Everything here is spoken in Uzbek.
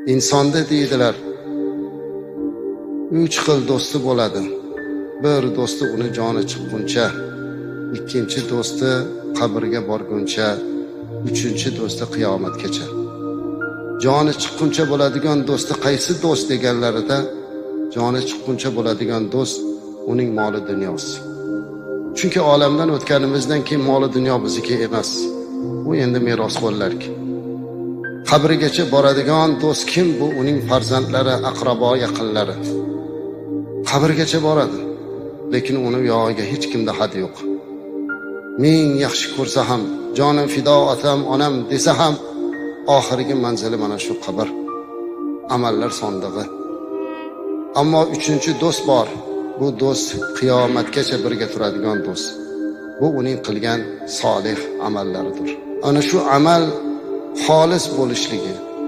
insonda deydilar 3 xil do'sti bo'ladi. Bir do'sti uni joni chiqquncha, ikkinchi do'sti qabrga borguncha, uchinchi do'sti qiyomatgacha. Joni chiqquncha bo'ladigan do'sti qaysi do'st deganlarida, joni chiqquncha bo'ladigan do'st uning moli dunyosi. Chunki olamdan o'tganimizdan keyin moli dunyo bizniki emas. U endi merosxo'rlarki. Qabrigacha boradigan do'st kim? Bu uning farzandlari, aqrabo, yaqinlari. Qabrgacha boradi, lekin uni yog'iga hech kimda had yo'q. Ming yaxshi ko'rsa ham, jonim fido otam, onam desa ham, oxirgi manzili mana shu qabr, amallar sondig'i. Ammo uchinchi do'st bor. Bu do'st qiyomatgacha birga turadigan do'st. Bu uning qilgan solih amallaridir. Ana shu amal xolis bo'lishligi,